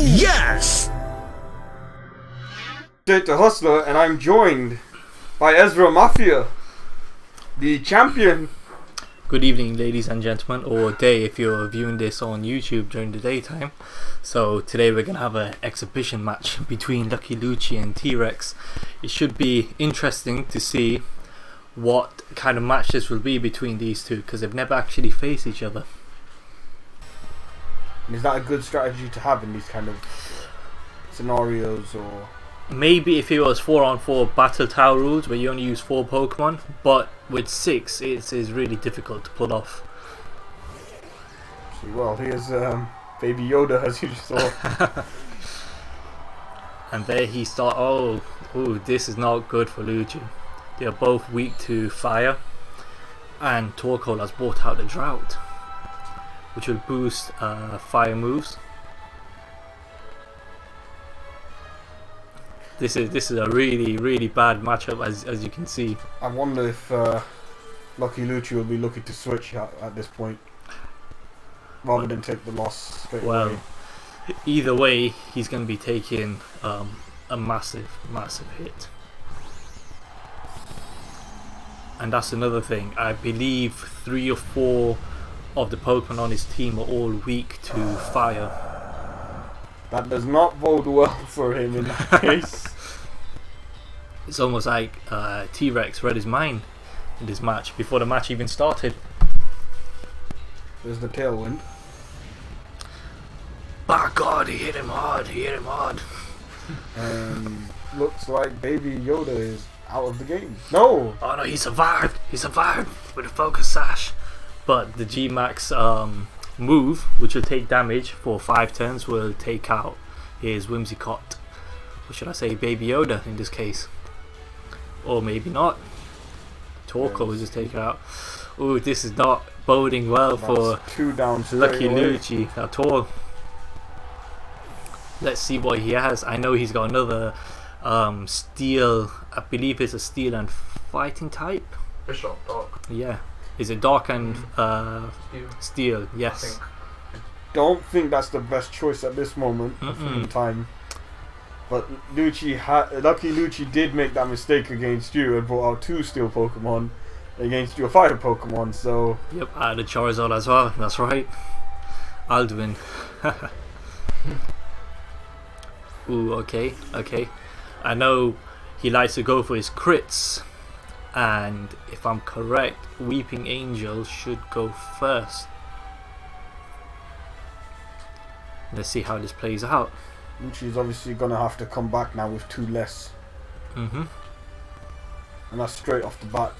Yes! The Hustler, and I'm joined by EzraMafia, the champion. Good evening, ladies and gentlemen, or day if you're viewing this on YouTube during the daytime. So today we're going to have an exhibition match between LuckyLuci and T-Rex. It should be interesting to see what kind of match this will be between these two, because they've never actually faced each other. And is that a good strategy to have in these kind of scenarios? Or maybe if it was 4-on-4 battle tower rules where you only use 4 Pokemon, but with 6 it is really difficult to pull off. Well, here's Baby Yoda, as you just saw. And there he starts. Oh, this is not good for Luci. They are both weak to fire, and Torkoal has brought out the Drought, which will boost fire moves. This is a really bad matchup, as you can see. I wonder if LuckyLuci will be looking to switch at this point, rather than take the loss straight away. Either way, he's going to be taking a massive hit. And that's another thing. I believe 3 or 4 of the Pokemon on his team are all weak to fire. That does not bode well for him in that case. It's almost like T-Rex read his mind in this match before the match even started. There's the tailwind. By God, he hit him hard. And looks like Baby Yoda is out of the game. No! Oh no, he survived with a focus sash. But the G-Max move, which will take damage for 5 turns, will take out his Whimsicott. Or should I say Baby Yoda in this case. Or maybe not. Torkoal will just take it out. Ooh, this is not boding well for 2 down LuckyLuci at all. Let's see what he has. I know he's got another steel. I believe it's a steel and fighting type. Bishop, dark. Yeah. Is it dark and steel? Yes. Don't think that's the best choice at this moment in time. But LuckyLuci did make that mistake against you and brought out 2 steel Pokemon against your fire Pokemon. So yep, I had a Charizard as well. That's right. Alduin. Ooh, okay. I know he likes to go for his crits, and if I'm correct, Weeping Angel should go first. Let's see how this plays out. Luci's obviously gonna have to come back now with 2 less. And that's straight off the bat.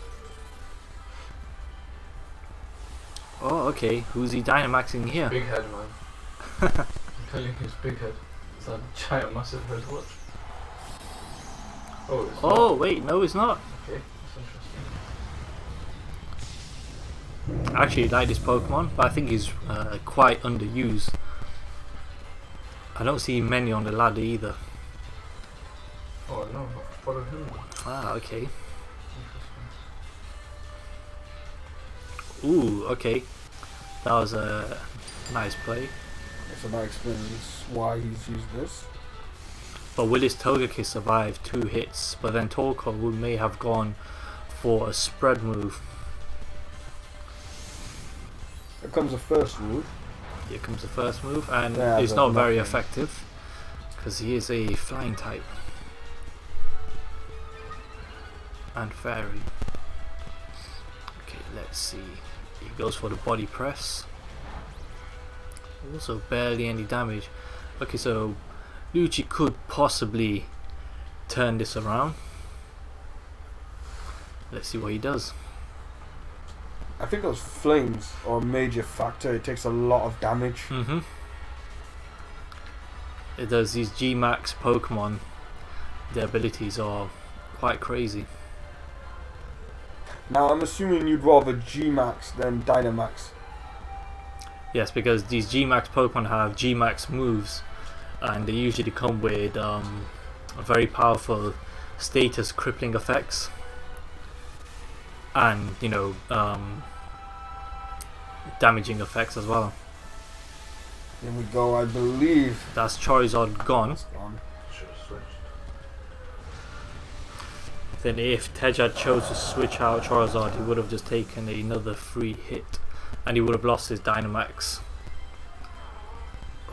Oh, okay. Who's he Dynamaxing here? Big head, man. I'm telling you, his big head. It's a giant, massive head. Watch. Oh, it's not. Wait, no, it's not. Okay, that's interesting. I actually like this Pokemon, but I think he's quite underused. I don't see many on the ladder either. Oh no, follow him. Ah, okay. Ooh, okay. That was a nice play. So that explains why he's used this. But will his Togekiss survive 2 hits? But then Torkoal may have gone for a spread move. Here comes the first move. Here comes the first move, and Yeah, it's not very nothing. effective because he is a flying type. And fairy. Okay, let's see. He goes for the body press. Also barely any damage. Okay, so Luci could possibly turn this around. Let's see what he does. I think those flames are a major factor. It takes a lot of damage. It does. These G-Max Pokemon, their abilities are quite crazy. Now I'm assuming you'd rather G-Max than Dynamax. Yes, because these G-Max Pokemon have G-Max moves, and they usually come with very powerful status crippling effects, and damaging effects as well. Here we go, I believe. That's Charizard gone. It's gone. Should have switched. Then if Tej had chose to switch out Charizard, he would have just taken another free hit, and he would have lost his Dynamax.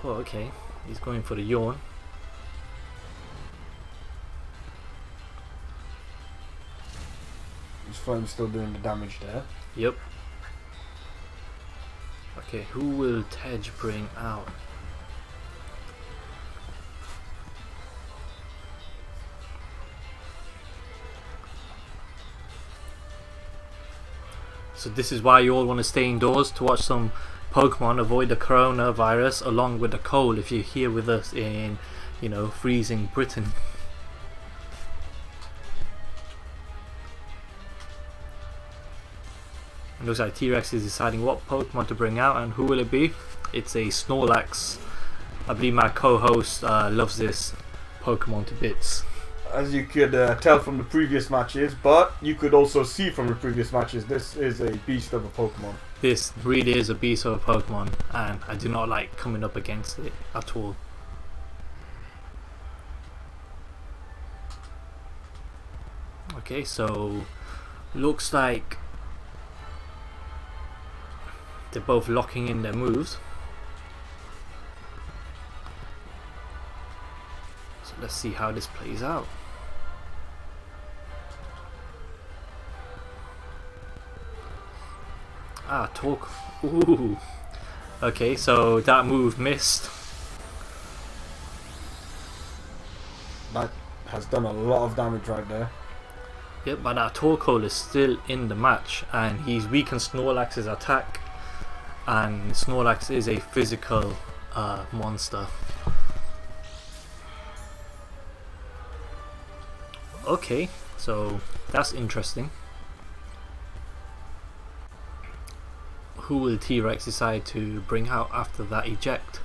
Oh, okay. He's going for the yawn. His Flame's still doing the damage there. Yep. Okay, who will Tej bring out? So this is why you all want to stay indoors to watch some Pokemon, avoid the coronavirus along with the cold if you're here with us in, you know, freezing Britain. It looks like T-Rex is deciding what Pokemon to bring out, and who will it be? It's a Snorlax. I believe my co-host loves this Pokemon to bits. As you could tell from the previous matches, but you could also see from the previous matches, this is a beast of a Pokemon. This really is a beast of a Pokemon, and I do not like coming up against it at all. Okay, so looks like they're both locking in their moves. So let's see how this plays out. Ah, talk. Ooh. Okay, so that move missed. That has done a lot of damage right there. Yep, but that Torkoal is still in the match, and he's weakened Snorlax's attack. And Snorlax is a physical monster. Okay, so that's interesting. Who will T-Rex decide to bring out after that eject?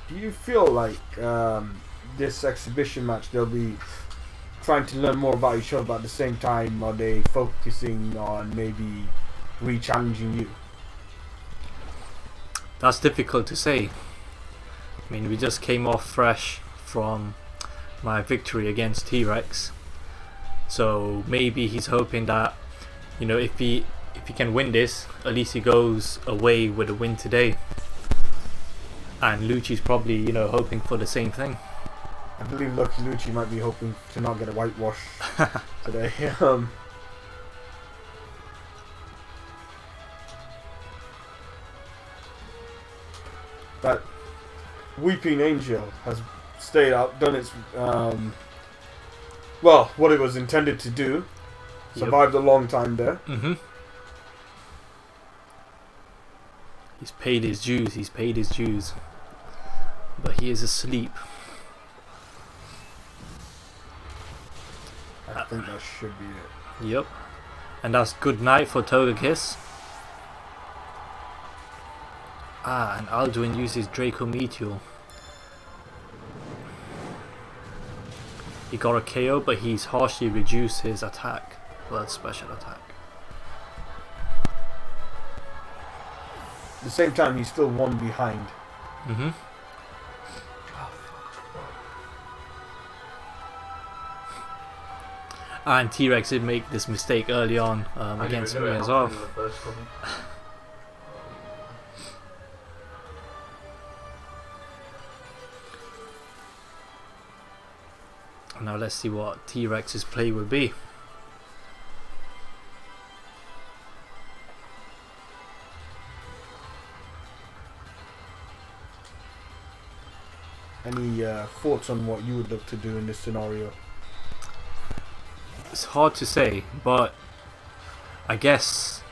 Do you feel like this exhibition match they'll be trying to learn more about each other, but at the same time are they focusing on maybe re-challenging you? That's difficult to say. I mean, we just came off fresh from my victory against T-Rex, so maybe he's hoping that, you know, if he can win this, at least he goes away with a win today. And Luci's probably, you know, hoping for the same thing. I believe LuckyLuci might be hoping to not get a whitewash today. That Weeping Angel has stayed out, done its well, what it was intended to do. Survived a long time there. He's paid his dues. He's paid his dues. But he is asleep. I think that should be it. Yep. And that's good night for Togekiss. Ah, and Alduin uses Draco Meteor. He got a KO, but he's harshly reduced his attack. Well, special attack. At the same time, he's still one behind. And T-Rex did make this mistake early on against me as well. Now let's see what T-Rex's play will be. Any thoughts on what you would look to do in this scenario? It's hard to say, but I guess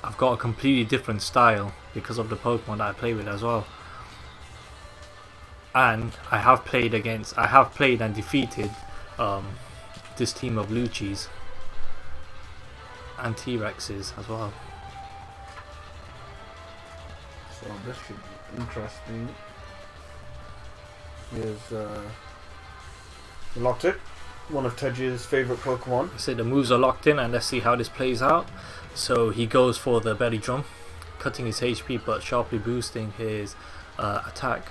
I've got a completely different style because of the Pokemon that I play with as well. And I have played and defeated this team of Lucis and T-Rexes as well. So this should be interesting. Here's locked it. one of Tej's favourite Pokemon. So the moves are locked in, and let's see how this plays out. So he goes for the belly drum, cutting his HP but sharply boosting his attack.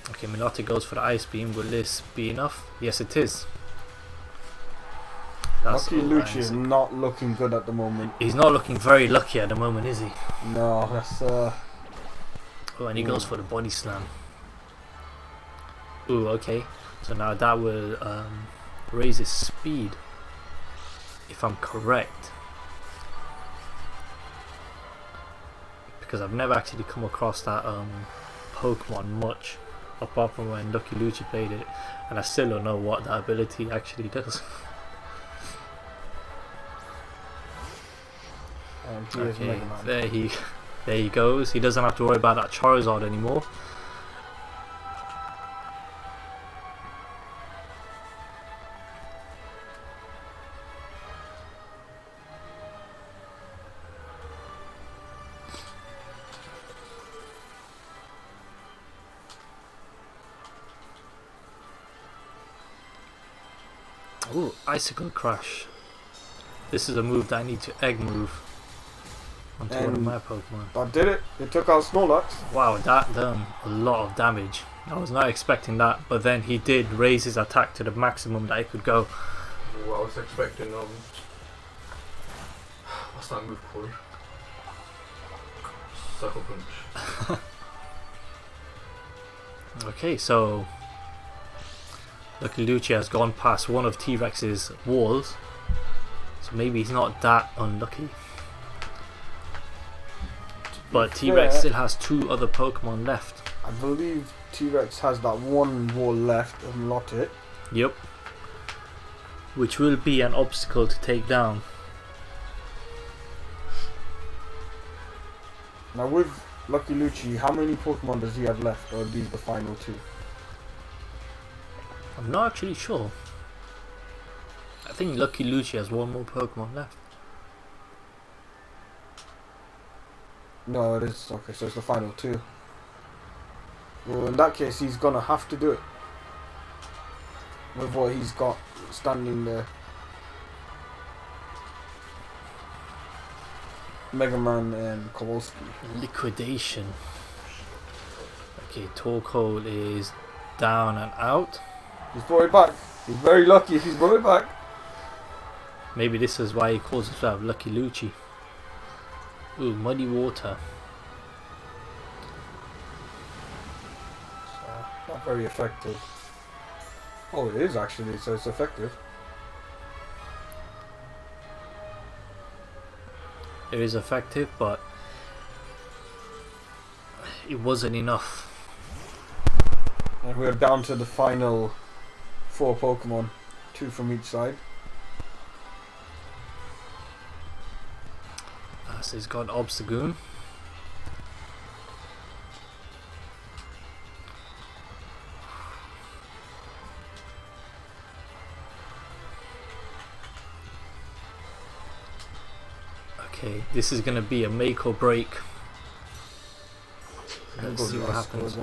Okay, Milotic goes for the Ice Beam. Will this be enough? Yes, it is. LuckyLuci is not looking good at the moment. He's not looking very lucky at the moment, is he? No, that's Oh, and he goes for the body slam. Ooh, okay. So now that will raise his speed, if I'm correct. Because I've never actually come across that Pokemon much, apart from when LuckyLuci played it, and I still don't know what that ability actually does. Okay, there he goes. He doesn't have to worry about that Charizard anymore. Ooh, Icicle Crash. This is a move that I need to egg move onto one of my Pokemon. That did it. It took out Snorlax. Wow, that done a lot of damage. I was not expecting that, but then he did raise his attack to the maximum that it could go. What I was expecting, what's that move called? Sucker Punch. Okay, so LuckyLuci has gone past one of T-Rex's walls, so maybe he's not that unlucky. But T-Rex still has 2 other Pokemon left. I believe T-Rex has that one wall left of Milotic. Yep. Which will be an obstacle to take down. Now with LuckyLuci, how many Pokemon does he have left, or are these the final 2? I'm not actually sure. I think LuckyLuci has 1 more Pokemon left. No, it is. Okay, so it's the final 2. Well, in that case, he's gonna have to do it. With what he's got standing there. Mega Man and Kowalski. Liquidation. Okay, Torkoal is down and out. He's brought it back. He's very lucky if he's brought it back. Maybe this is why he calls himself LuckyLuci. Ooh, Muddy Water. Not very effective. Oh, it is actually, so it's effective. It is effective, but it wasn't enough. And we're down to the final 4 Pokemon, 2 from each side. So he's got Obstagoon. Okay, this is gonna be a make or break. Let's see what happens.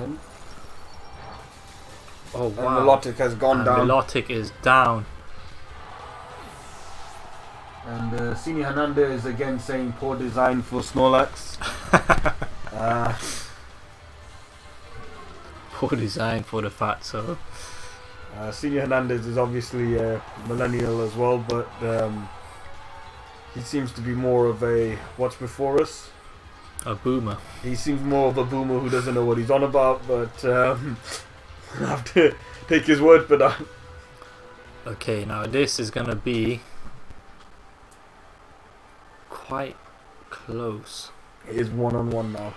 Oh wow! And Milotic has gone down. Milotic is down. And Senior Hernandez is again saying poor design for Snorlax. Poor design for the fatso. Senior Hernandez is obviously a millennial as well, but he seems to be more of a what's before us. A boomer. He seems more of a boomer who doesn't know what he's on about, but I have to take his word for that. Okay, now this is gonna be quite close. It is 1-on-1 now.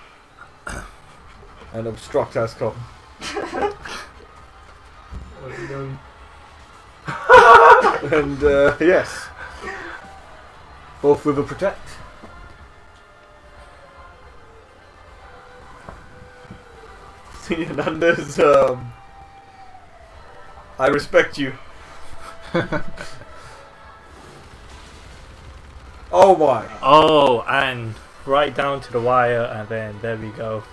And Obstruct has come. What are you doing? And yes. Both with a Protect. Senior Hernandez, I respect you. Oh my. Oh, and right down to the wire, and then there we go.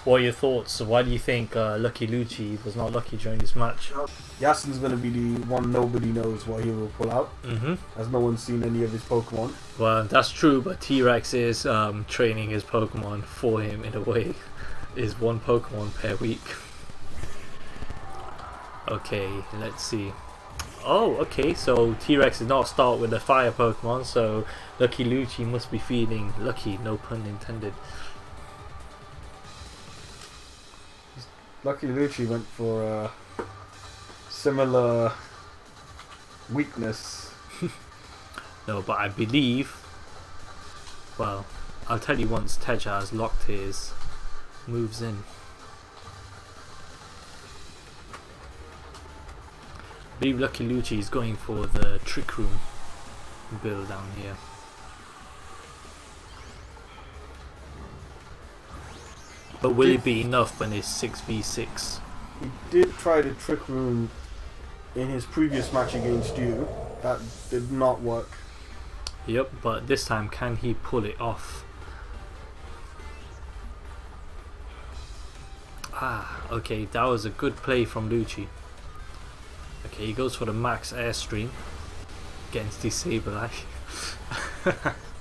What are your thoughts? Why do you think LuckyLuci was not lucky during this match? Yasin's going to be the one nobody knows what he will pull out, as no one's seen any of his Pokemon. Well, that's true, but T-Rex is training his Pokemon for him in a way. Is one Pokemon per week. Okay, let's see. Oh, okay, so T-Rex did not start with a fire Pokemon, so LuckyLuci must be feeling lucky, no pun intended. LuckyLuci went for a similar weakness. No, but I believe, well, I'll tell you once Teja has locked his moves in. I believe LuckyLuci is going for the Trick Room build down here. But will it be enough when it's 6v6? He did try the Trick Room in his previous match against you. That did not work. Yep, but this time can he pull it off? Ah, okay, that was a good play from Lucci. Okay, he goes for the max airstream against the Sableye.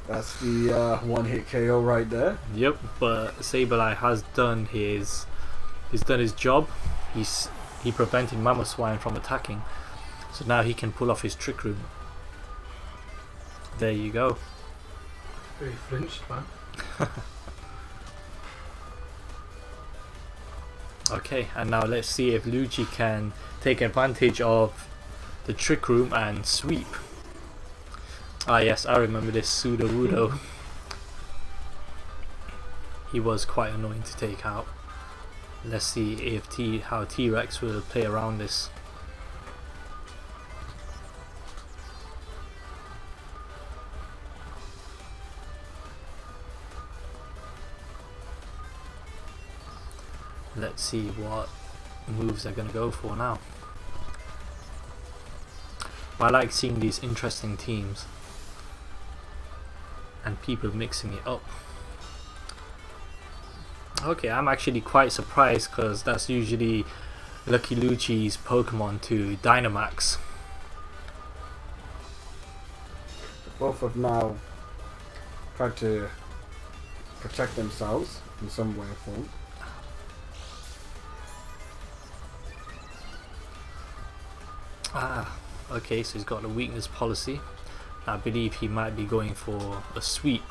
That's the one-hit KO right there. Yep, but Sableye has done his job. He prevented Mamoswine from attacking, so now he can pull off his Trick Room. There you go. Very flinched, man. Okay, and now let's see if Lucci can take advantage of the Trick Room and sweep. Ah yes, I remember this Sudowoodo. He was quite annoying to take out. Let's see if how T-Rex will play around this. Let's see what moves they're going to go for now. I like seeing these interesting teams and people mixing it up. Okay, I'm actually quite surprised because that's usually LuckyLuci's Pokemon to Dynamax. Both have now tried to protect themselves in some way or form. Ah, okay, so he's got a weakness policy. I believe he might be going for a sweep.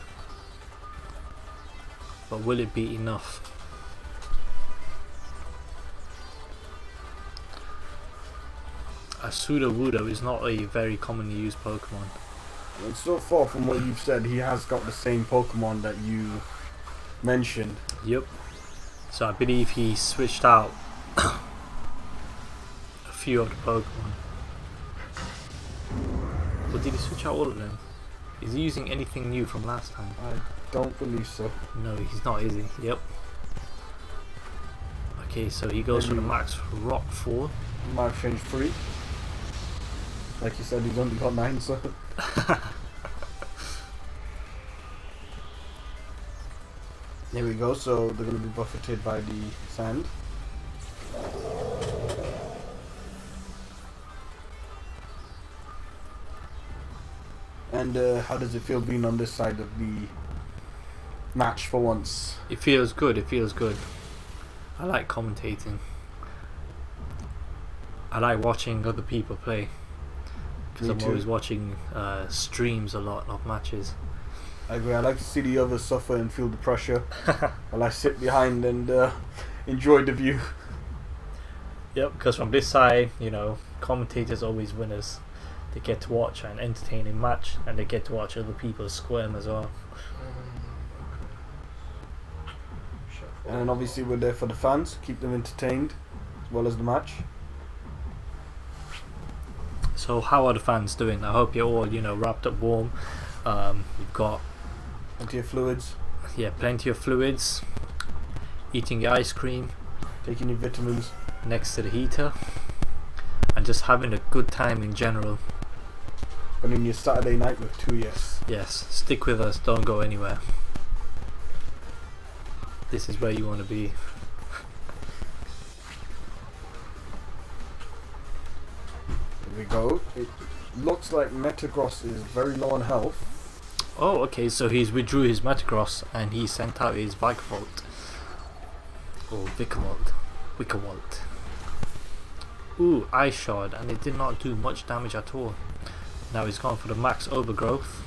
But will it be enough? A Sudowoodo is not a very commonly used Pokemon. And so far from what you've said, he has got the same Pokemon that you mentioned. Yep. So I believe he switched out a few of the Pokemon. Or did he switch out all of them? Is he using anything new from last time? I don't believe so. No, he's not, is he? Yep. Okay, so he goes for the max rock 4. Might have changed 3. Like you said, he's only got 9, so... There we go, so they're going to be buffeted by the sand. And how does it feel being on this side of the match for once? It feels good, it feels good. I like commentating. I like watching other people play. Because I'm always watching streams a lot of matches. I agree, I like to see the others suffer and feel the pressure while I sit behind and enjoy the view. Yep, because from this side, you know, commentators always winners. They get to watch an entertaining match and they get to watch other people squirm as well. And then obviously we're there for the fans, keep them entertained as well as the match. So how are the fans doing? I hope you're all, you know, wrapped up warm. You've got plenty of fluids. Yeah, plenty of fluids. Eating your ice cream. Taking your vitamins. Next to the heater. And just having a good time in general. Spending your Saturday night with 2yes. Yes, stick with us, don't go anywhere. This is where you want to be. Here we go. It looks like Metagross is very low on health. Oh, okay, so he's withdrew his Metagross and he sent out his Vikavolt. Or Wickerwalt. Ooh, Ice Shard, and it did not do much damage at all. Now he's gone for the max overgrowth.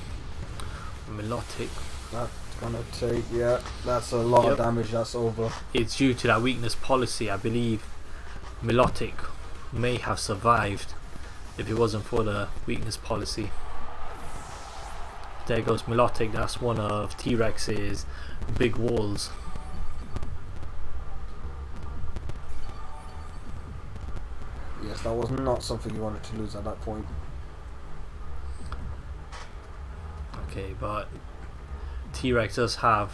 Melodic. That's gonna take, yeah, that's a lot of damage, that's over. It's due to that weakness policy. I believe Melodic may have survived if it wasn't for the weakness policy. There goes Melodic, that's one of T-Rex's big walls. Yes, that was not something you wanted to lose at that point. Okay, but T-Rex does have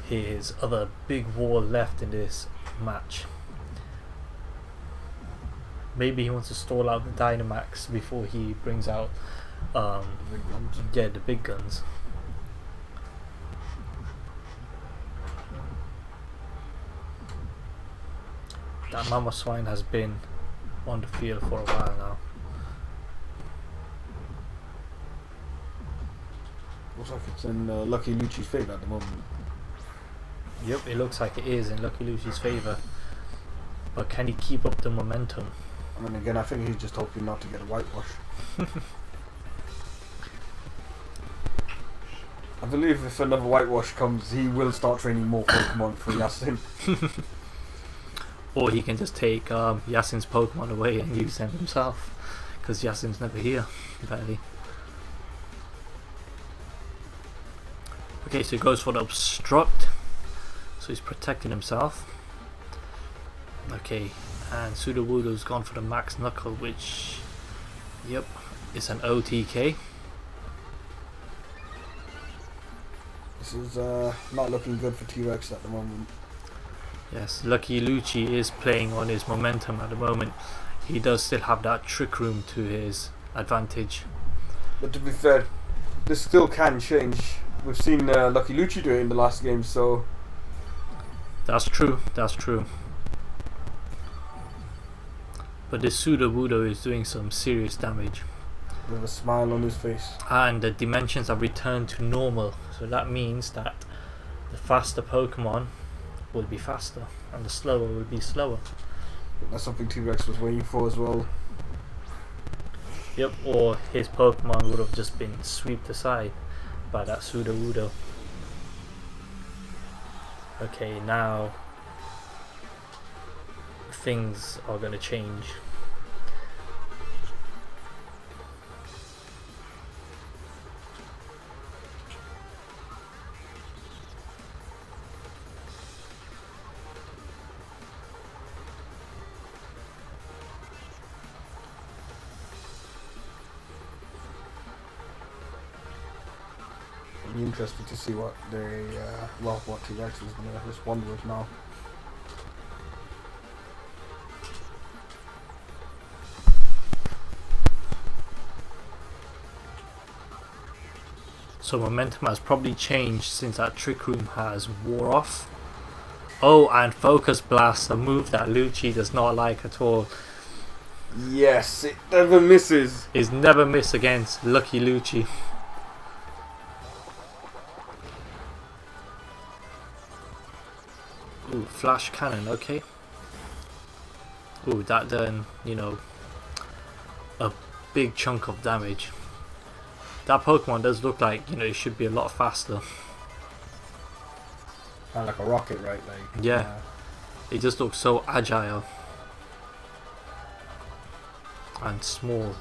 his other big wall left in this match. Maybe he wants to stall out the Dynamax before he brings out The big guns. yeah, the big guns. That Mamoswine has been on the field for a while now. Looks like it's in LuckyLuci's favour at the moment. Yep, it looks like it is in LuckyLuci's favour. But can he keep up the momentum? I mean, again, I think he's just hoping not to get a whitewash. I believe if another whitewash comes, he will start training more Pokemon for Yasin. Or he can just take Yasin's Pokemon away and use them himself, because Yasin's never here, apparently. Okay, so he goes for the Obstruct, so he's protecting himself. Okay, and Sudowoodo's gone for the Max Knuckle, which, yep, is an OTK. This is not looking good for T-Rex at the moment. Yes, LuckyLuci is playing on his momentum at the moment. He does still have that Trick Room to his advantage. But to be fair, this still can change. We've seen LuckyLuci do it in the last game, so... That's true, that's true. But this Sudowoodo is doing some serious damage. With a smile on his face. And the dimensions have returned to normal, so that means that the faster Pokemon will be faster and the slower will be slower. That's something T-Rex was waiting for as well. Yep, or his Pokemon would have just been swept aside by that Sudowoodo. Okay, now things are going to change. Be interested to see what they, what T-Rex is going to respond with now. So momentum has probably changed since that Trick Room has wore off. Oh, and Focus Blast, a move that Lucci does not like at all. Yes, it never misses. Is never miss against LuckyLuci. Ooh, Flash Cannon, okay. Ooh, that done, you know, a big chunk of damage. That Pokemon does look like, you know, it should be a lot faster. Kind of like a rocket, right? Like Yeah. It just looks so agile. And small.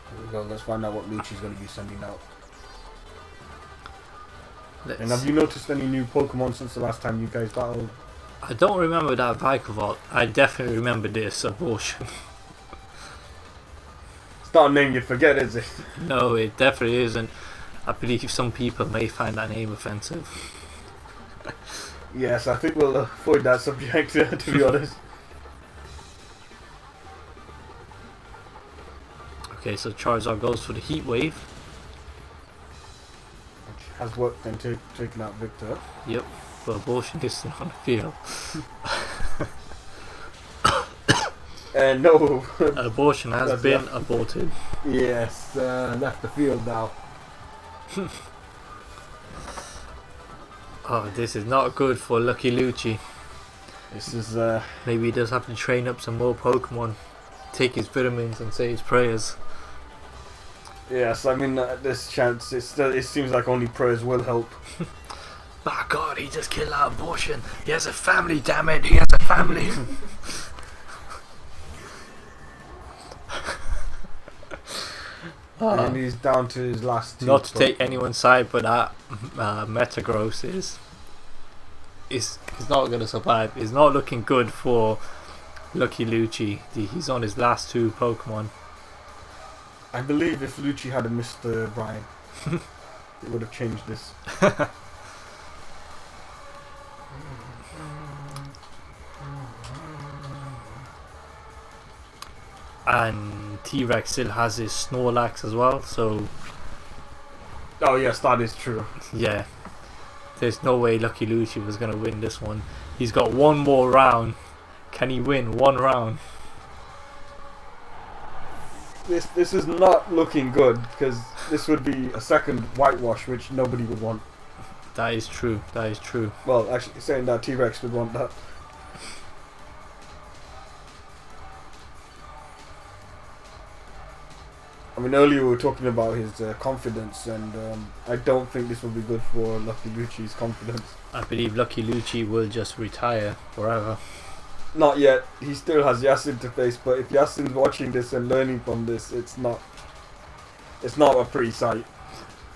Here we go, let's find out what Lucci's going to be sending out. Let's And have you noticed any new Pokemon since the last time you guys battled? I don't remember that Vikavolt. I definitely remember this Abortion. It's not a name you'd forget, is it? No, it definitely isn't. I believe some people may find that name offensive. Yes, I think we'll avoid that subject, to be honest. Okay, so Charizard goes for the Heat Wave. Which has worked and taken out Victor. Yep, but Abortion is still on the field. No. Abortion has That's been left. aborted. Yes, left the field now. Oh, this is not good for LuckyLuci. This is Maybe he does have to train up some more Pokemon, take his vitamins and say his prayers. yes. I mean, this chance. It seems like only prayers will help. My God, he just killed that abortion. He has a family, damn it. He has a family. And he's down to his last two. Not to take anyone's side, but that Metagross is not going to survive. It's not looking good for LuckyLuci. He's on his last two Pokemon. I believe if Lucci had missed Brian, it would have changed this. And T-Rex still has his Snorlax as well, so Oh yes, that is true. yeah, there's no way LuckyLuci was going to win this one. He's got one more round. Can he win one round? This is not looking good because this would be a second whitewash, which nobody would want. That is true. That is true. Well, actually, saying that T-Rex would want that. I mean, earlier we were talking about his confidence, and I don't think this will be good for LuckyLuci's confidence. I believe LuckyLuci will just retire forever. Not yet. He still has Yasin to face, but if Yasin's watching this and learning from this, it's not a pretty sight.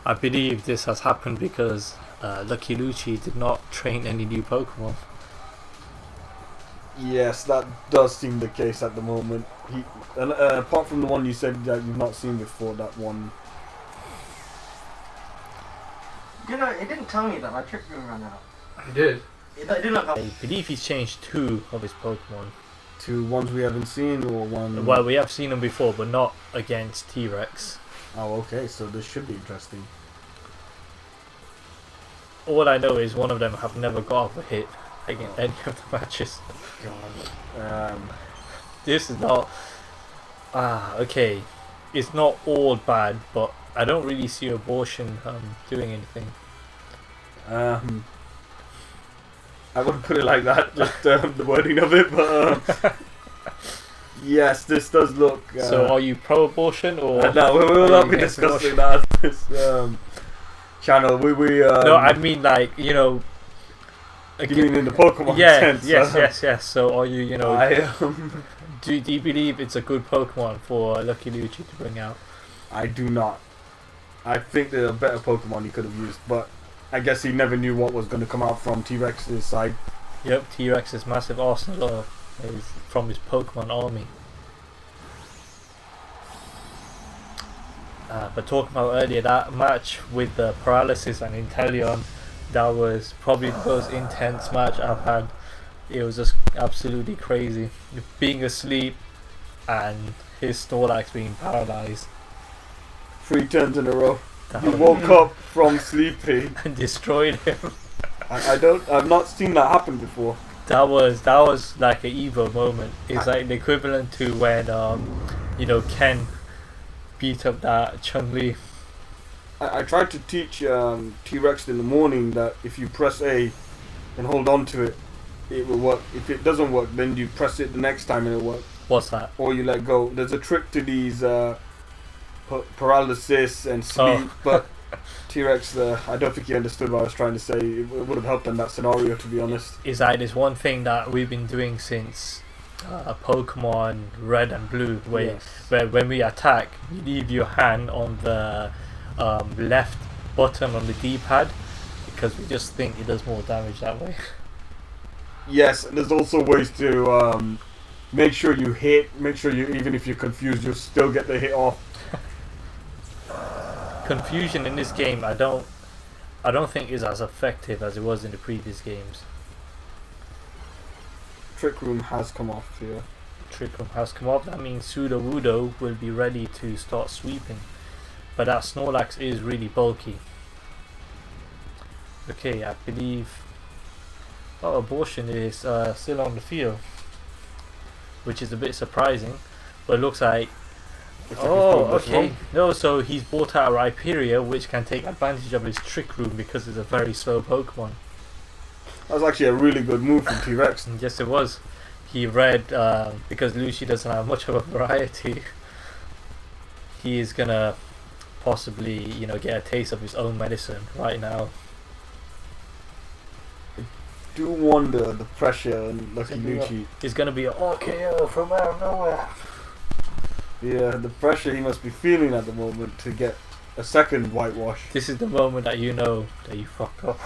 I believe this has happened because LuckyLuci did not train any new Pokemon. Yes, that does seem the case at the moment. Apart from the one you said that you've not seen before, that one. You know, it didn't tell me that my trick room ran out. You did. It did not. I believe he's changed two of his Pokemon. Two ones we haven't seen, or one. Well, we have seen them before, but not against T-Rex. Oh, okay. So this should be interesting. All I know is one of them have never got off a hit against any of the matches. God. This is not. Okay. It's not all bad, but I don't really see Abortion doing anything. I wouldn't put it like that. Just the wording of it, but yes, this does look. So, are you pro-abortion or? No, we will not be discussing that at this channel. No, I mean like you mean in the Pokemon sense? Yes. So, are you I do you believe it's a good Pokemon for LuckyLuci to bring out? I do not. I think there are better Pokemon he could have used, but I guess he never knew what was going to come out from T-Rex's side. Yep, T-Rex's massive arsenal is from his Pokemon army. But talking about earlier, that match with the Paralysis and Inteleon, that was probably the most intense match I've had. It was just absolutely crazy. Being asleep and his Snorlax being paralyzed. 3 turns in a row. He woke up from sleeping and destroyed him. I've not seen that happen before. That was like an Evo moment. It's like the equivalent to when Ken beat up that Chun-Li. I tried to teach T-Rex in the morning that if you press A and hold on to it, it will work. If it doesn't work, then you press it the next time and it'll work. What's that? Or you let go. There's a trick to these paralysis and sleep, but T-Rex, I don't think he understood what I was trying to say. It would have helped in that scenario, to be honest. Is that is one thing that we've been doing since Pokemon Red and Blue, where when we attack, you leave your hand on the left button on the D-pad because we just think it does more damage that way. Yes, and there's also ways to make sure you hit. Make sure you, even if you're confused, you'll still get the hit off. Confusion in this game, I don't think is as effective as it was in the previous games. Trick Room has come off here. Trick Room has come off. That means Sudowoodo will be ready to start sweeping. But that Snorlax is really bulky. Okay, I believe Abortion is still on the field. which is a bit surprising. But it looks like... Looks like he's playing this okay. wrong. No, so he's brought out Rhyperior, which can take advantage of his Trick Room because it's a very slow Pokemon. That was actually a really good move from T-Rex. And yes, it was. He read, because Luci doesn't have much of a variety, he is gonna possibly, get a taste of his own medicine right now. Do wonder the pressure on LuckyLuci. It's gonna be a RKO from out of nowhere. Yeah, the pressure he must be feeling at the moment to get a second whitewash. This is the moment that you know that you fuck up.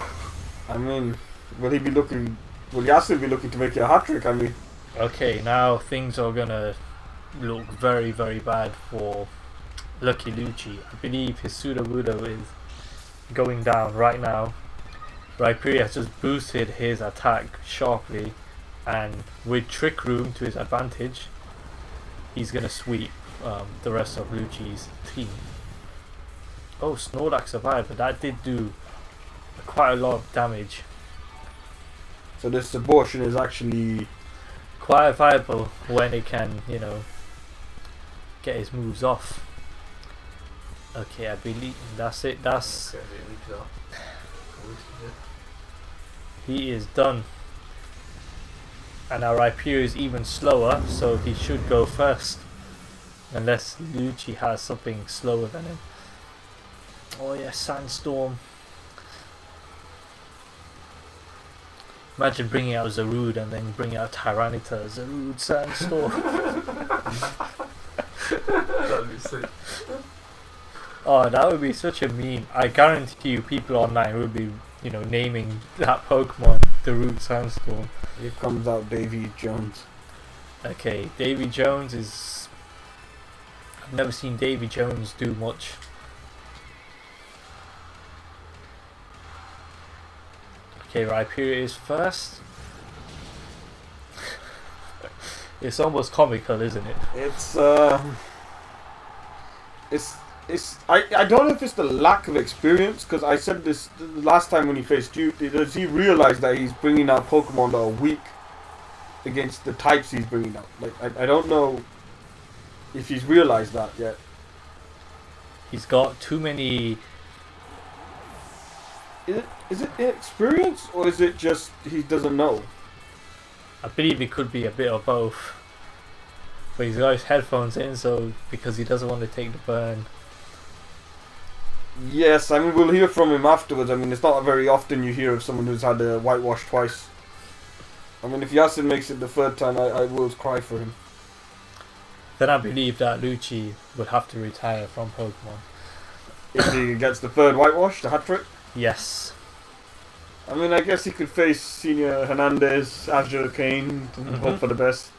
I mean, will he be looking? Will he actually be looking to make it a hat trick? I mean, okay, now things are gonna look very, very bad for LuckyLuci. I believe his Sudowoodo is going down right now. Rhyperior has just boosted his attack sharply, and with Trick Room to his advantage, he's gonna sweep the rest of Luci's team. Oh, Snorlax survived, but that did do quite a lot of damage. so this abortion is actually Quite viable when it can, get his moves off. Okay, I believe that's it. That's he is done. And our Rhyperior is even slower, so he should go first. Unless Luci has something slower than him. Oh yeah, Sandstorm. Imagine bringing out Zarude and then bringing out Tyranitar. Zarude, Sandstorm. That'd be sick. Oh, that would be such a meme. I guarantee you people online would be, naming that Pokemon Zarude Sandstorm. here comes out Davy Jones. Okay, Davy Jones is... I've never seen Davy Jones do much. Okay, Rhyperior is first. It's almost comical, isn't it? I don't know if it's the lack of experience, because I said this the last time when he faced you. Does he realize that he's bringing out Pokemon that are weak against the types he's bringing out? Like I don't know if he's realized that yet. He's got too many... Is it inexperience, or is it just he doesn't know? I believe it could be a bit of both. But he's got his headphones in, so because he doesn't want to take the burn. Yes, I mean, we'll hear from him afterwards. I mean, it's not very often you hear of someone who's had a whitewash twice. I mean, if Yasin makes it the third time, I will cry for him. Then I believe that Luci would have to retire from Pokemon. If he gets the third whitewash, the hat trick. Yes. I mean, I guess he could face Senior Hernandez, Azure Kane, and hope for the best.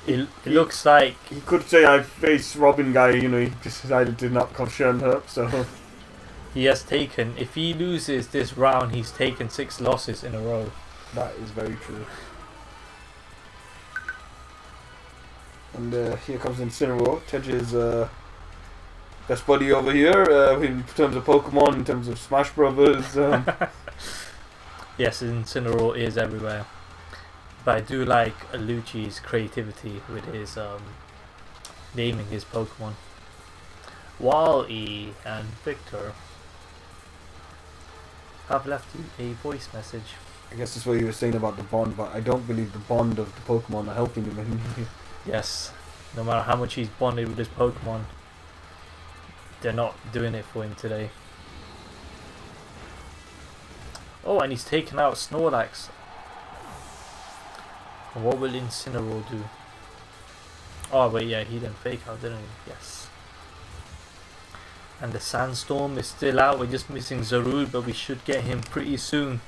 It looks like... He could say, I face Robin guy, he just decided to not call Shern hurt, so... He has taken... If he loses this round, he's taken 6 losses in a row. That is very true. And here comes Incineroar, Tedge's best buddy over here, in terms of Pokemon, in terms of Smash Brothers. Yes, Incineroar is everywhere. But I do like Luci's creativity with his naming his Pokemon. Wall-E and Victor have left you a voice message. I guess that's what you were saying about the bond, but I don't believe the bond of the Pokemon are helping him anymore. Yes, no matter how much he's bonded with his Pokemon, they're not doing it for him today. Oh, and he's taken out Snorlax. What will Incineroar do? Oh wait, yeah, he didn't fake out, didn't he? Yes. And the Sandstorm is still out. We're just missing Zarude, but we should get him pretty soon.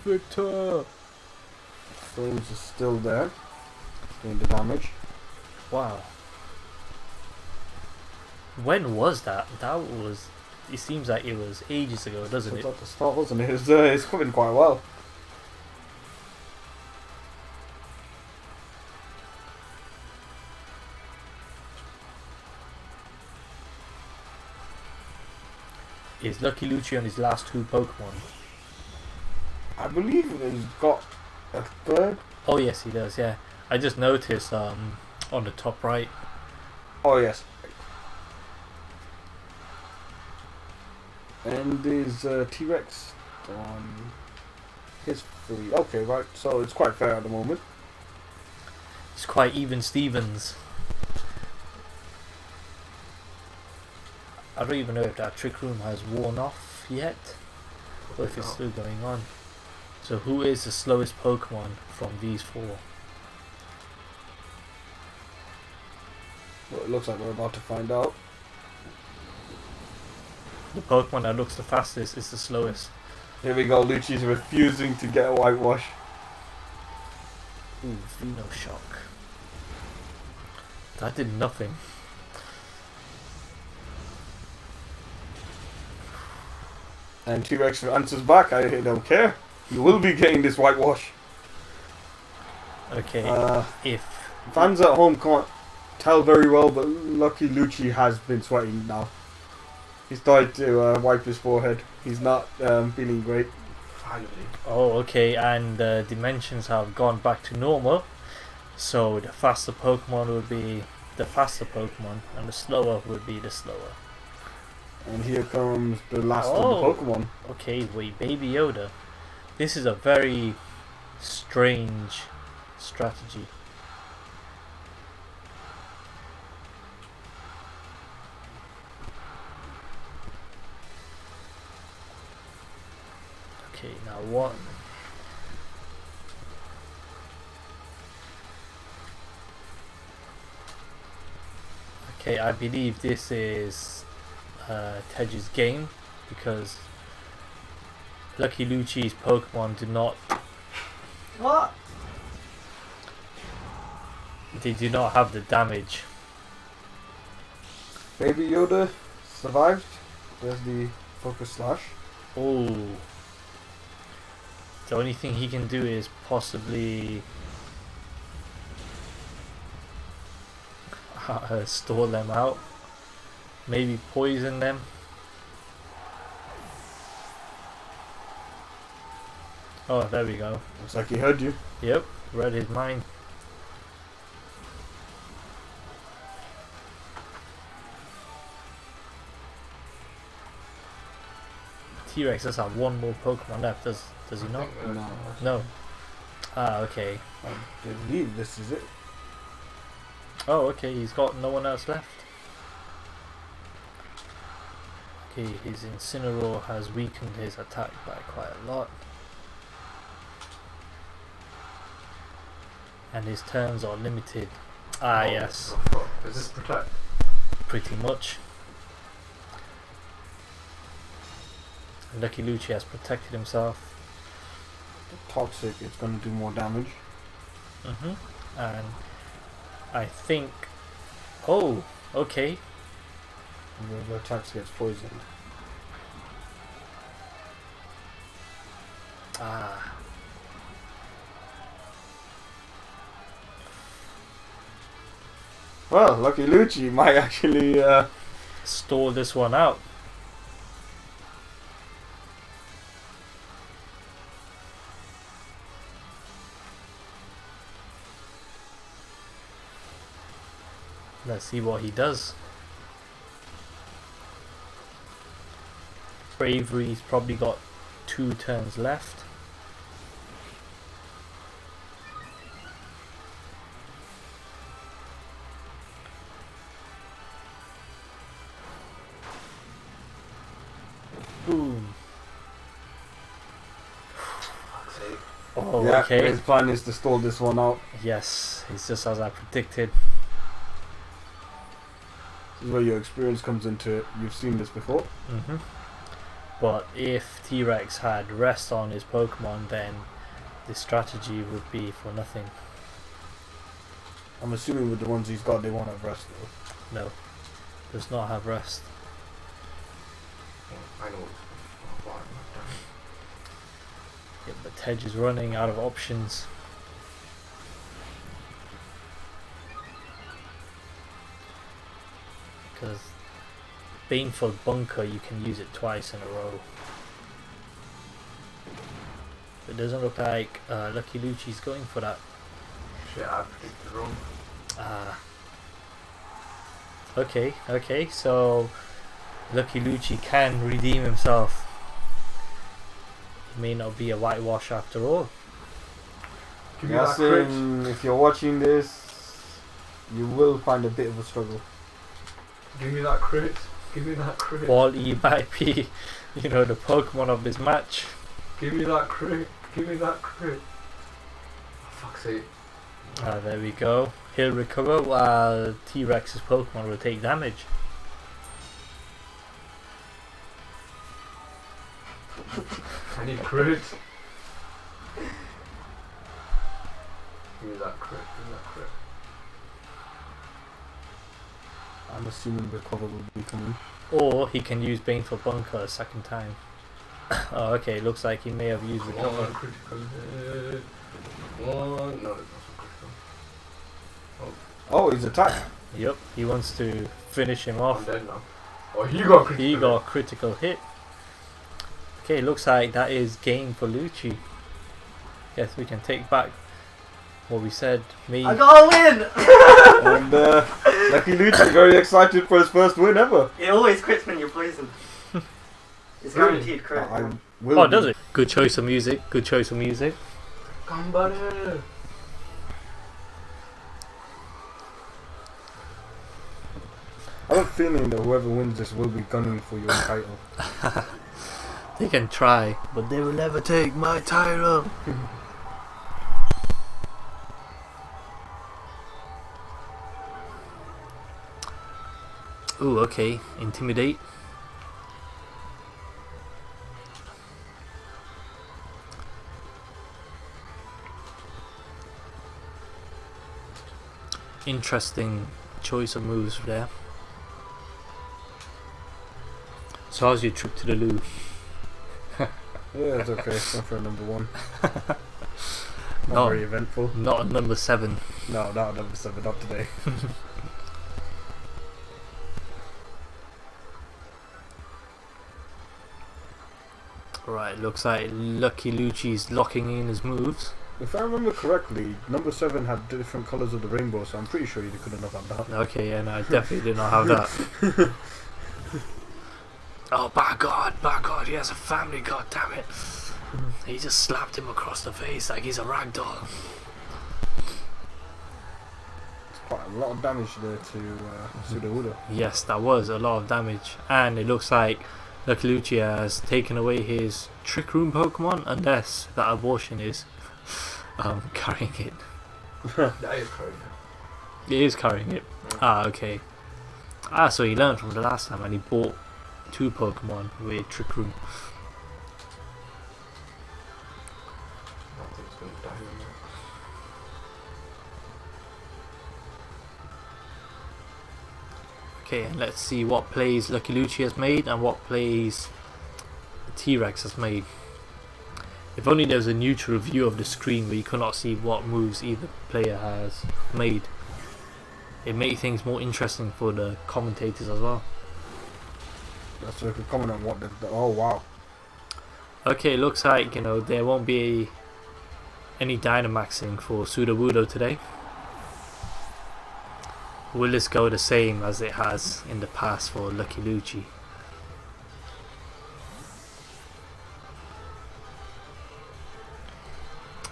Victor! Flames is still there, doing the damage. Wow. When was that? That was... It seems like it was ages ago, doesn't it? It's at the start, wasn't it? It's coming quite well. Is LuckyLuci on his last 2 Pokemon? I believe he's got a third? Oh yes, he does. Yeah, I just noticed on the top right. Oh yes. And is T-Rex on his 3. Okay, right. So it's quite fair at the moment. It's quite even Stevens. I don't even know if that trick room has worn off yet, or if it's still going on. So who is the slowest Pokemon from these 4? Well, it looks like we're about to find out. The Pokemon that looks the fastest is the slowest. Here we go. Luci's refusing to get a whitewash. Ooh, Venoshock. That did nothing. And T-Rex answers back, I don't care. You will be getting this whitewash. Okay, if Fans at home can't tell very well, but LuckyLuci has been sweating now. He's started to wipe his forehead. He's not feeling great. Finally. oh okay, and the dimensions have gone back to normal. So the faster Pokemon would be the faster Pokemon, and the slower would be the slower. And here comes the last Oh. of the Pokemon. Okay, wait, Baby Yoda. This is a very strange strategy. Okay, now what? Okay, I believe this is Tedge's game, because LuckyLuci's Pokemon do not. What? They do not have the damage. Baby Yoda survived. There's the Focus Slash. Oh. The only thing he can do is possibly store them out. Maybe poison them. Oh, there we go. Looks like he heard you. Yep, read his mind. T-Rex does have one more Pokemon left, does he not? No. No. Ah, okay. I believe this is it. Oh, okay, he's got no one else left. Okay, his Incineroar has weakened his attack by quite a lot. And his turns are limited. Ah, Oh, yes, oh, fuck. Is this protect? pretty much. LuckyLuci has protected himself. Toxic, it's going to do more damage. And I think... Oh, okay. The attacks gets poisoned. Ah. Well, LuckyLuci might actually... Stall this one out. Let's see what he does. Bravery's probably got 2 turns left. Boom. Fuck's sake. Oh, yeah, okay. his plan is to stall this one out. Yes, it's just as I predicted. This is where your experience comes into it. You've seen this before. But if T-Rex had rest on his Pokemon, then this strategy would be for nothing. I'm assuming with the ones he's got, they won't have rest though. No, does not have rest. Oh, I know. Oh, fuck. Yeah, but Tedge is running out of options. Because Banefog Bunker, you can use it twice in a row. It doesn't look like Lucky Luci's going for that. Shit, I predicted wrong. Okay, so Lucky Luci can redeem himself. He may not be a whitewash after all. Give me that crit. Yasin, if you're watching this, you will find a bit of a struggle. Give me that crit. Give me that crit. Wall-E might be, the Pokemon of this match. Give me that crit. Give me that crit. Oh, fuck's sake. There we go. He'll recover while T-Rex's Pokemon will take damage. I need crit. Give me that crit. Give me that crit. I'm assuming recover will be coming. Or he can use Baneful Bunker a second time. Oh, okay. Looks like he may have used Come recover. on, critical hit. One. No, it's not so critical. Oh, he's attacked. Yep, he wants to finish him I'm off. dead now. Oh, he got critical. He got a critical hit. Okay, looks like that is game for Lucci. Guess we can take back what we said. Me. I got a win! And Lucky Luci is very excited for his first win ever. It always crits when you're poisoned. It's guaranteed crit. I will Oh, does it? Good choice of music. Good choice of music. Come, buddy. I have a feeling that whoever wins this will be gunning for your title. They can try, but they will never take my title. Ooh, okay. Intimidate. Interesting choice of moves there. So how's your trip to the loo? Yeah, it's okay. It's not for number one. Not No. very eventful. Not at number 7. No, not number 7. Not today. Right, looks like Lucky Luci's locking in his moves. If I remember correctly, number 7 had different colours of the rainbow, so I'm pretty sure you couldn't have had that. Okay, yeah, no, I definitely did not have that. Oh, by God, he has a family, god damn it. He just slapped him across the face like he's a ragdoll. It's quite a lot of damage there to Sudowoodo. Yes, that was a lot of damage. And it looks like Lucky Luci has taken away his Trick Room Pokemon, unless that abortion is carrying it. That is crazy. It is carrying it. Ah, okay. Ah, so he learned from the last time and he bought 2 Pokemon with Trick Room. I think it's gonna die in there. Okay, and let's see what plays Lucky Luci has made and what plays T-Rex has made. If only there was a neutral view of the screen where you could not see what moves either player has made. It made things more interesting for the commentators as well. That's so I could comment on what oh wow. Okay, looks like, there won't be any Dynamaxing for Sudowoodo today. Will this go the same as it has in the past for Lucky Luci?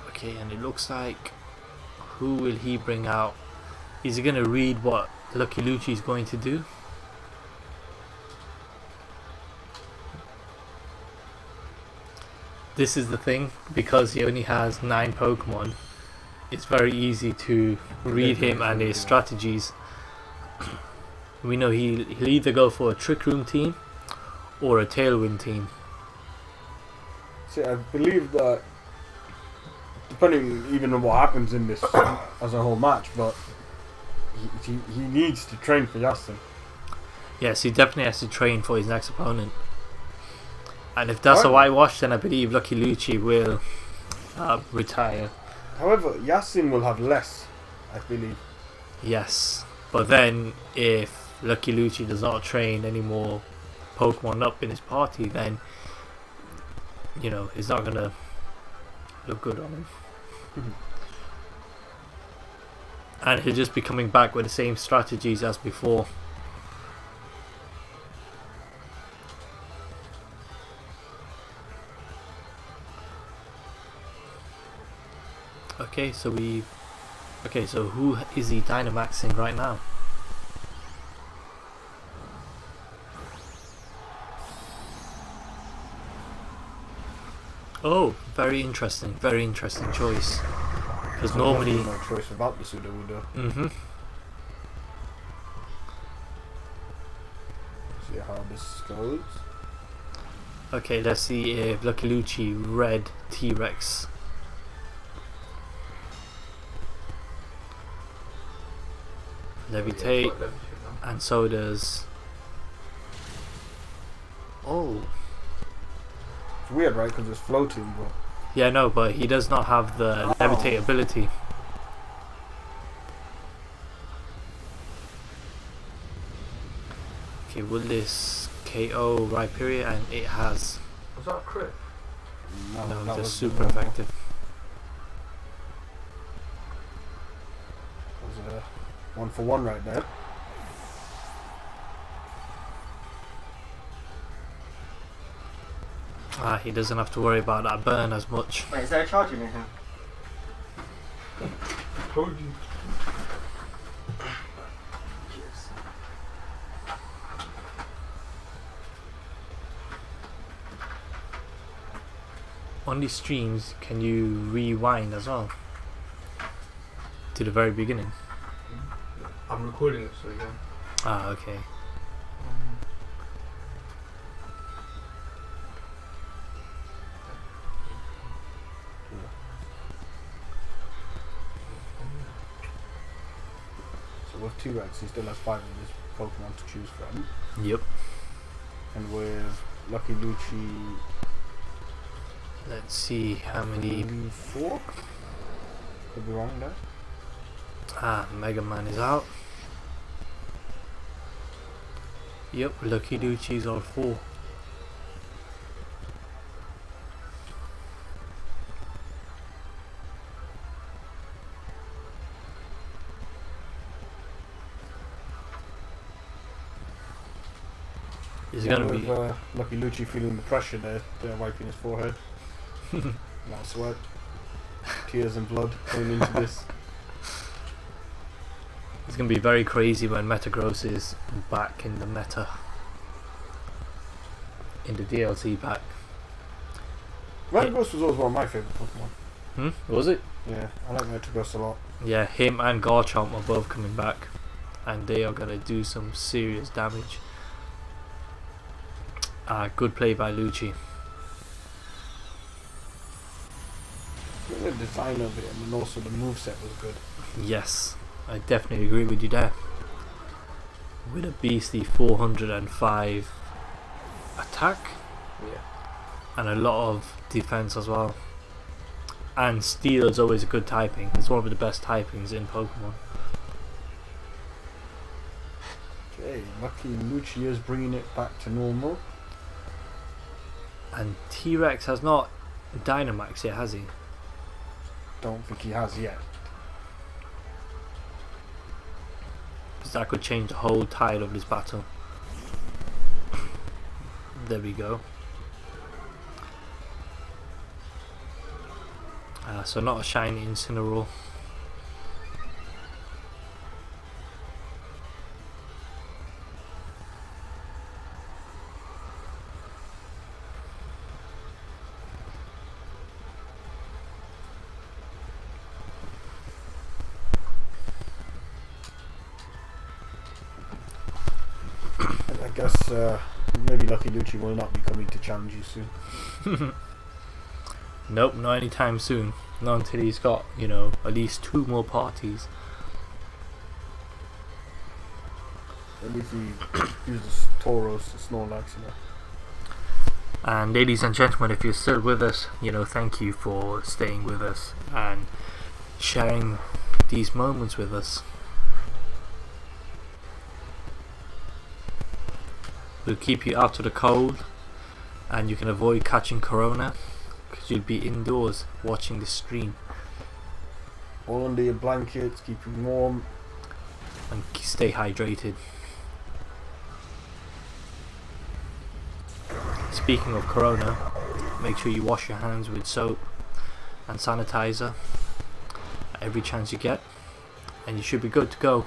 Okay, and it looks like, who will he bring out? Is he going to read what Lucky Luci is going to do? This is the thing, because he only has 9 Pokemon, it's very easy to read him and his strategies. We know he'll either go for a Trick Room team or a Tailwind team. See, I believe that, depending even on what happens in this as a whole match, but he needs to train for Yasin. Yes, he definitely has to train for his next opponent. And if that's a whitewash, then I believe Lucky Luci will retire. However, Yasin will have less, I believe. Yes, but then if Lucky Luci does not train any more Pokemon up in his party, then he's not gonna look good on him. And he'll just be coming back with the same strategies as before. Okay, so who is he Dynamaxing right now? Oh, very interesting choice. Because normally no choice about the Sudowoodo. See how this goes. Okay, let's see if LuckyLuci red T-Rex. Levitate, and so does. Oh. It's weird, right? Because it's floating, but. Yeah, no, but he does not have the levitate ability. Okay, will this KO Rhyperior? And it has. Was that a crit? No, that just was super effective. That was a 1-for-1 right there. He doesn't have to worry about that burn as much. Wait, is there a charging in here? Told you. On these streams, can you rewind as well? To the very beginning? I'm recording it, so yeah. Ah, okay. So with T-Rex, he still has 5 of his Pokemon to choose from. Yep. And with LuckyLuci, Let's see how many. 4? Could be wrong there. Mega Man is out. Yep, LuckyLuci's are 4. It's gonna be. LuckyLuci feeling the pressure there, they're wiping his forehead. Not sweat. Tears and blood going into this. It's gonna be very crazy when Metagross is back in the meta. In the DLC pack. Metagross was always one of my favourite Pokemon. Was it? Yeah, I like Metagross a lot. Yeah, him and Garchomp are both coming back. And they are gonna do some serious damage. Good play by Lucci. The design of it and also the moveset was good. Yes, I definitely agree with you there. With a beastly 405 attack. Yeah. And a lot of defense as well. And Steel is always a good typing. It's one of the best typings in Pokemon. Okay, LuckyLuci is bringing it back to normal. And T-Rex has not Dynamax yet, has he? Don't think he has yet. Because that could change the whole tide of this battle. There we go. So not a shiny Incineroar. I guess maybe LuckyLuci will not be coming to challenge you soon. Nope, not anytime soon. Not until he's got, at least 2 more parties. And if he uses Tauros, Snorlax, And ladies and gentlemen, if you're still with us, thank you for staying with us and sharing these moments with us. We'll keep you out of the cold and you can avoid catching corona, because you'll be indoors watching the stream. All under your blankets, keep you warm. And stay hydrated. Speaking of corona, make sure you wash your hands with soap and sanitizer every chance you get, and you should be good to go.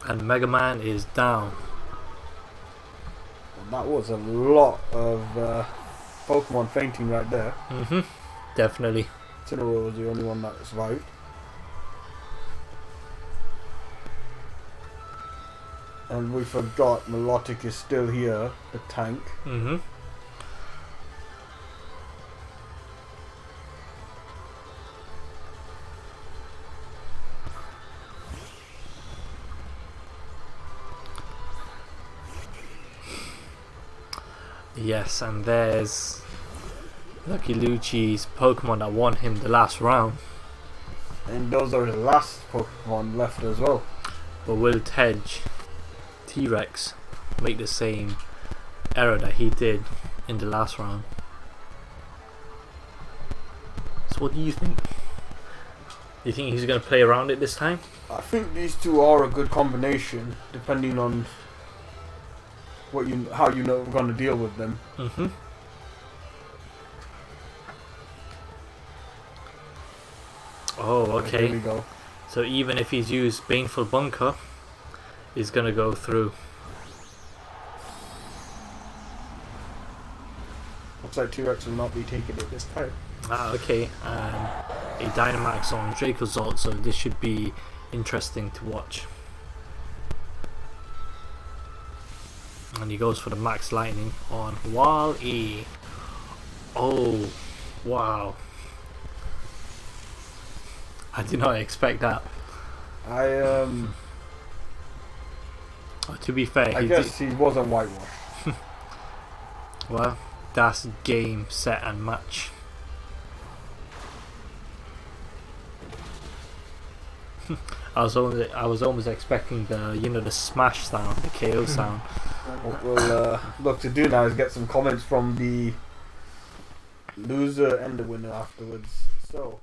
And Mega Man is down. That was a lot of Pokemon fainting right there. Definitely. Incineroar was the only one that survived. And we forgot Milotic is still here, the tank. Yes, and there's LuckyLuci's Pokemon that won him the last round. And those are the last Pokemon left as well. But will T-Rex make the same error that he did in the last round? So what do you think? Do you think he's going to play around it this time? I think these two are a good combination, depending on how you know we're going to deal with them. Oh, okay. Here we go. So even if he's used Baneful Bunker, he's going to go through. Looks like T-Rex will not be taking it this time. Okay. And a Dynamax on Dracozolt, so this should be interesting to watch. And he goes for the Max Lightning on Wall-E. Oh, wow. I did not expect that. To be fair, I guess he wasn't whitewashed. Well, that's game, set and match. I was almost expecting the smash sound, the KO sound. What we'll look to do now is get some comments from the loser and the winner afterwards. So